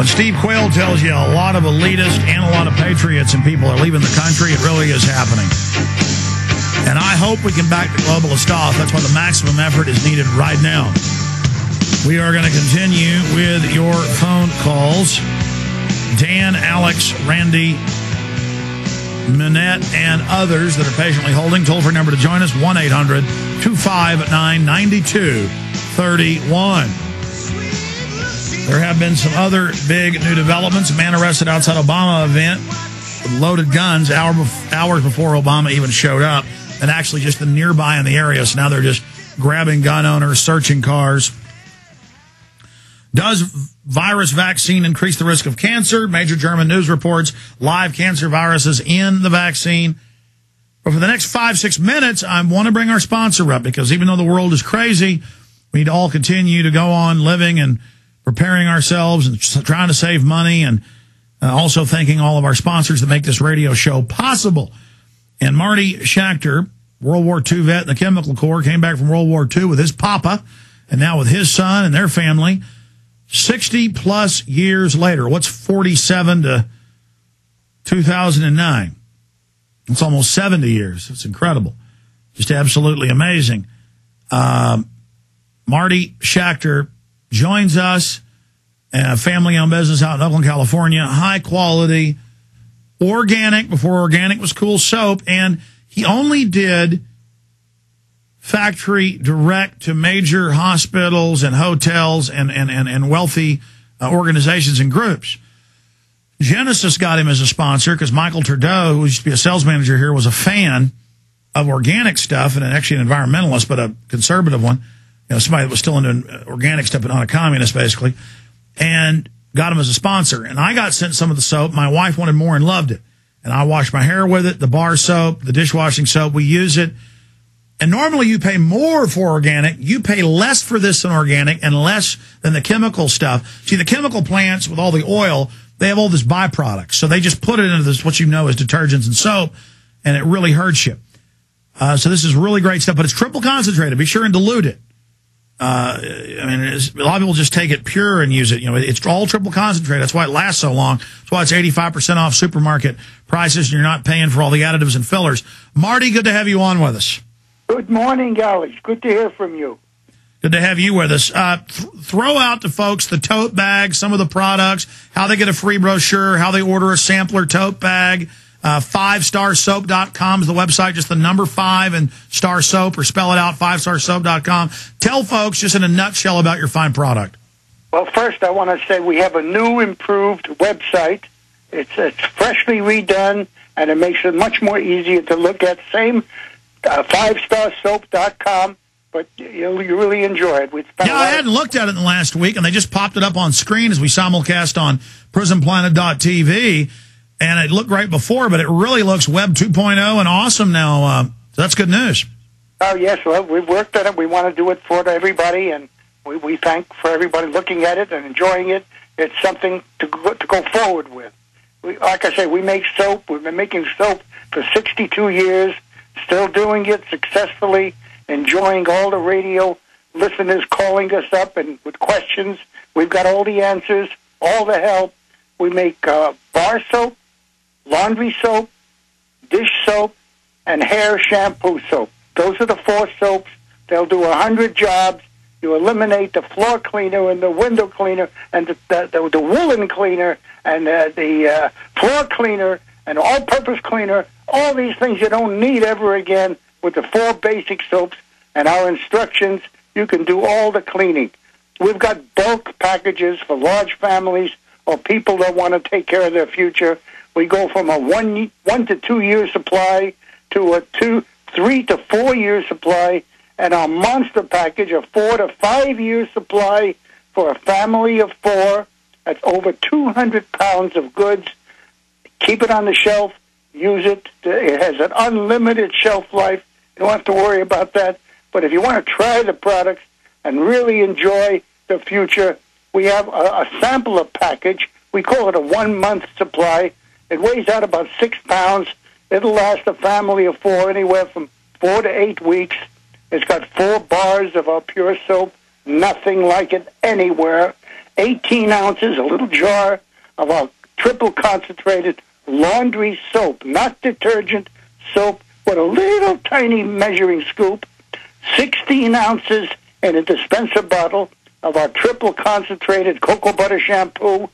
When Steve Quayle tells you a lot of elitists and a lot of patriots and people are leaving the country, it really is happening. And I hope we can back the globalist off. That's why the maximum effort is needed right now. We are going to continue with your phone calls. Dan, Alex, Randy, Minette, and others that are patiently holding. Toll-free number to join us, 1-800-259-9231. There have been some other big new developments. A man arrested outside Obama event with loaded guns hours before Obama even showed up, and actually just the nearby in the area. So now they're just grabbing gun owners, searching cars. Does virus vaccine increase the risk of cancer? Major German news reports live cancer viruses in the vaccine. But for the next 5-6 minutes, I want to bring our sponsor up, because even though the world is crazy, we need to all continue to go on living and preparing ourselves and trying to save money, and also thanking all of our sponsors that make this radio show possible. And Marty Schachter, World War II vet in the Chemical Corps, came back from World War II with his papa, and now with his son and their family, 60-plus years later. What's 47 to 2009? It's almost 70 years. It's incredible. Just absolutely amazing. Marty Schachter joins us, a family-owned business out in Oakland, California, high-quality, organic, before organic was cool, soap, and he only did factory direct to major hospitals and hotels and wealthy organizations and groups. Genesis got him as a sponsor because Michael Trudeau, who used to be a sales manager here, was a fan of organic stuff, and actually an environmentalist, but a conservative one. You know, somebody that was still into organic stuff, but not a communist, basically, and got him as a sponsor. And I got sent some of the soap. My wife wanted more and loved it. And I wash my hair with it, the bar soap, the dishwashing soap. We use it. And normally you pay more for organic. You pay less for this than organic and less than the chemical stuff. See, the chemical plants with all the oil, they have all this byproducts. So they just put it into this, what you know as detergents and soap, and it really hurts you. So this is really great stuff, but it's triple concentrated. Be sure and dilute it. I mean, a lot of people just take it pure and use it. You know, it's all triple concentrated. That's why it lasts so long. That's why it's 85% off supermarket prices, and you're not paying for all the additives and fillers. Marty, good to have you on with us. Good morning, Alex. Good to hear from you. Good to have you with us. Throw out to folks the tote bag, some of the products, how they get a free brochure, how they order a sampler tote bag. 5starsoap.com is the website, just the number 5 and star soap, or spell it out, 5starsoap.com. Tell folks just in a nutshell about your fine product. Well, first I want to say we have a new, improved website. It's freshly redone, and it makes it much more easier to look at. Same 5starsoap.com, but you really enjoy it. I hadn't looked at it in the last week, and they just popped it up on screen as we simulcast on prismplanet.tv. And it looked great before, but it really looks Web 2.0 and awesome now. So that's good news. Oh, yes. Well, we've worked on it. We want to do it for everybody, and we thank for everybody looking at it and enjoying it. It's something to go forward with. Like I say, we make soap. We've been making soap for 62 years, still doing it successfully, enjoying all the radio listeners calling us up and with questions. We've got all the answers, all the help. We make bar soap, laundry soap, dish soap, and hair shampoo soap. Those are the 4 soaps. They'll do 100 jobs. You eliminate the floor cleaner and the window cleaner and the woolen cleaner and the floor cleaner and all-purpose cleaner, all these things you don't need ever again with the 4 basic soaps and our instructions. You can do all the cleaning. We've got bulk packages for large families or people that want to take care of their future. We go from a 1 to 2 year supply to a 3 to 4 year supply, and our monster package, a 4 to 5 year supply for a family of 4. That's over 200 pounds of goods. Keep it on the shelf. Use it. It has an unlimited shelf life. You don't have to worry about that. But if you want to try the products and really enjoy the future, we have a sampler package. We call it a 1 month supply. It weighs out about 6 pounds. It'll last a family of 4 anywhere from 4 to 8 weeks. It's got 4 bars of our pure soap. Nothing like it anywhere. 18 ounces, a little jar of our triple concentrated laundry soap, not detergent, soap, with a little tiny measuring scoop, 16 ounces in a dispenser bottle of our triple concentrated cocoa butter shampoo,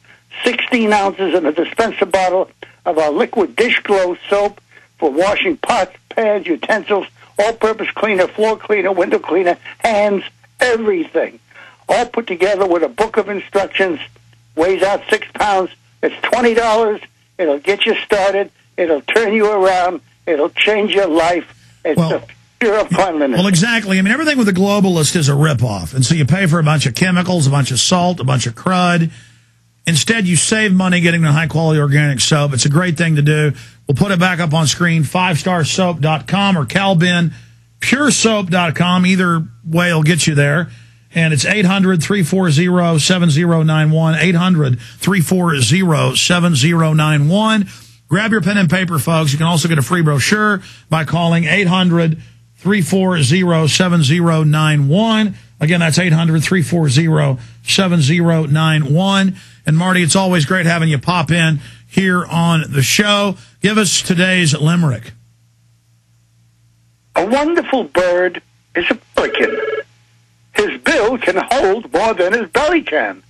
16 ounces in a dispenser bottle of our liquid dish glow soap for washing pots, pans, utensils, all-purpose cleaner, floor cleaner, window cleaner, hands, everything. All put together with a book of instructions, weighs out 6 pounds. It's $20. It'll get you started. It'll turn you around. It'll change your life. It's the future of cleanliness. Well, exactly. I mean, everything with the globalist is a ripoff. And so you pay for a bunch of chemicals, a bunch of salt, a bunch of crud. Instead, you save money getting the high-quality organic soap. It's a great thing to do. We'll put it back up on screen, 5starsoap.com or CalBenPureSoap.com. Either way will get you there. And it's 800-340-7091, 800-340-7091. Grab your pen and paper, folks. You can also get a free brochure by calling 800-340-7091. Again, that's 800-340-7091. And, Marty, it's always great having you pop in here on the show. Give us today's limerick. A wonderful bird is a pelican. His bill can hold more than his belly can.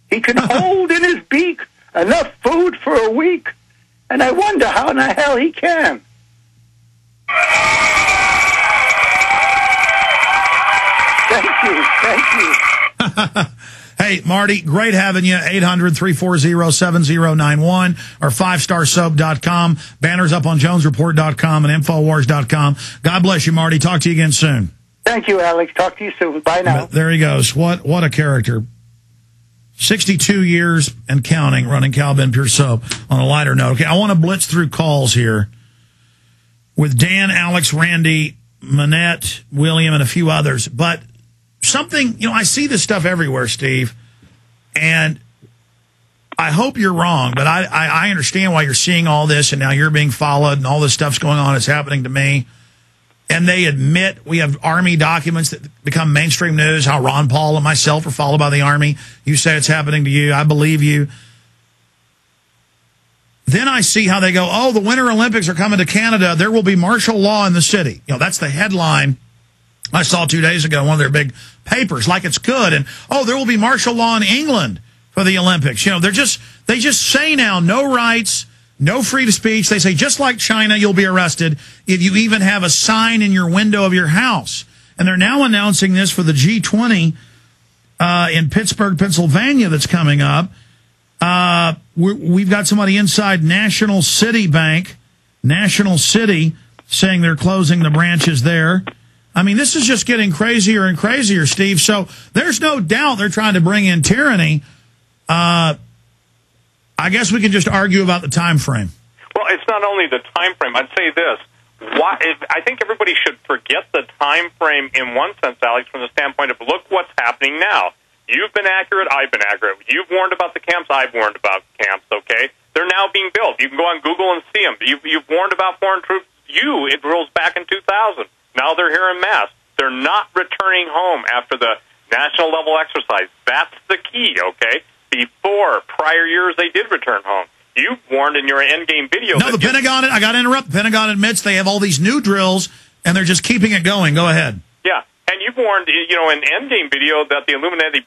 He can hold in his beak enough food for a week, and I wonder how in the hell he can. Thank you. Hey, Marty, great having you. 800-340-7091 or 5starsoap.com. Banners up on jonesreport.com and infowars.com. God bless you, Marty. Talk to you again soon. Thank you, Alex. Talk to you soon. Bye now. There he goes. What a character. 62 years and counting running CalBen Pure Soap. On a lighter note, okay, I want to blitz through calls here with Dan, Alex, Randy, Manette, William, and a few others. But something, I see this stuff everywhere, Steve, and I hope you're wrong, but I understand why you're seeing all this, and now you're being followed, and all this stuff's going on. It's happening to me. And they admit, we have Army documents that become mainstream news, how Ron Paul and myself are followed by the Army. You say it's happening to you. I believe you. Then I see how they go, oh, the Winter Olympics are coming to Canada. There will be martial law in the city. That's the headline I saw 2 days ago in one of their big papers, like it's good. And, oh, there will be martial law in England for the Olympics. They just say now, no rights, no freedom of speech. They say, just like China, you'll be arrested if you even have a sign in your window of your house. And they're now announcing this for the G20 in Pittsburgh, Pennsylvania that's coming up. We've got somebody inside National City Bank, National City, saying they're closing the branches there. I mean, this is just getting crazier and crazier, Steve. So there's no doubt they're trying to bring in tyranny. I guess we can just argue about the time frame. Well, it's not only the time frame. I'd say this. I think everybody should forget the time frame in one sense, Alex, from the standpoint of look what's happening now. You've been accurate. I've been accurate. You've warned about the camps. I've warned about camps, okay? They're now being built. You can go on Google and see them. You've warned about foreign troops. It rolls back in 2000. Now they're here en masse. They're not returning home after the national level exercise. That's the key, okay? Before, prior years, they did return home. You warned in your endgame video. No, the Pentagon, I got to interrupt. The Pentagon admits they have all these new drills, and they're just keeping it going. Go ahead. Yeah, and you've warned, in endgame video that the Illuminati's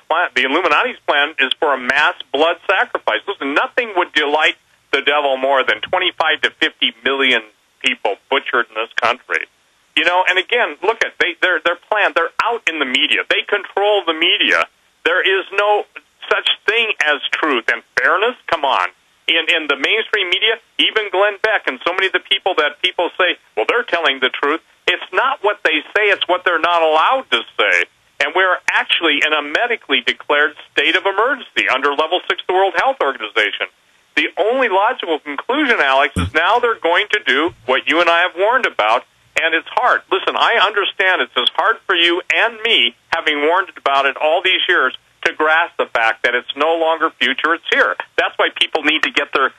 plan is for a mass blood sacrifice. Listen, nothing would delight the devil more than 25 to 50 million people butchered in this country. And again, look at their plan. They're out in the media. They control the media. There is no such thing as truth and fairness. Come on. In the mainstream media, even Glenn Beck and so many of the people that people say, well, they're telling the truth. It's not what they say, it's what they're not allowed to say. And we're actually in a medically declared state of emergency under Level 6 of the World Health Organization. The only logical conclusion, Alex, is now they're going to do what you and I have warned about, and it's hard. Listen, I understand it's as hard for you and me, having warned about it all these years, to grasp the fact that it's no longer future, it's here. That's why people need to get their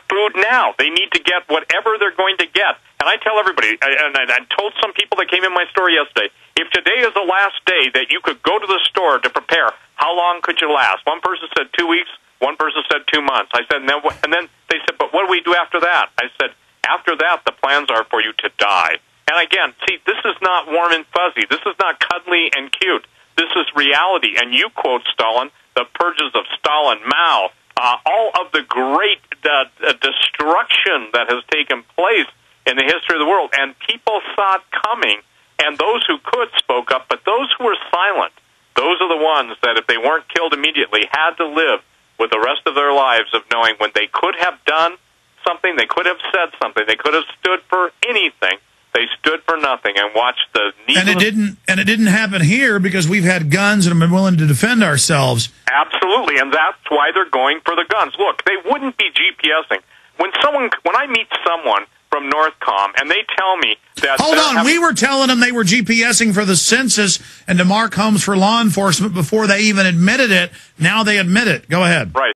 food now. They need to get whatever they're going to get. And I tell everybody, and I told some people that came in my store yesterday, if today is the last day that you could go to the store to prepare how long could you last? One person said 2 weeks. One person said 2 months. I said, and then they said, but what do we do after that? I said, after that, the plans are for you to die. And again, see, this is not warm and fuzzy. This is not cuddly and cute. This is reality. And you quote Stalin, the purges of Stalin, Mao, all of the great destruction that has taken place in the history of the world. And people saw it coming, and those who could spoke up, but those who were silent, those are the ones that, if they weren't killed immediately, had to live with the rest of their lives of knowing when they could have done something, they could have said something, they could have stood for anything, they stood for nothing and watched the needless... And it didn't happen here because we've had guns and have been willing to defend ourselves. Absolutely, and that's why they're going for the guns. Look, they wouldn't be GPSing. When I meet someone from Northcom and they tell me that... Hold on, we were telling them they were GPSing for the census and to mark homes for law enforcement before they even admitted it. Now they admit it. Go ahead. Right.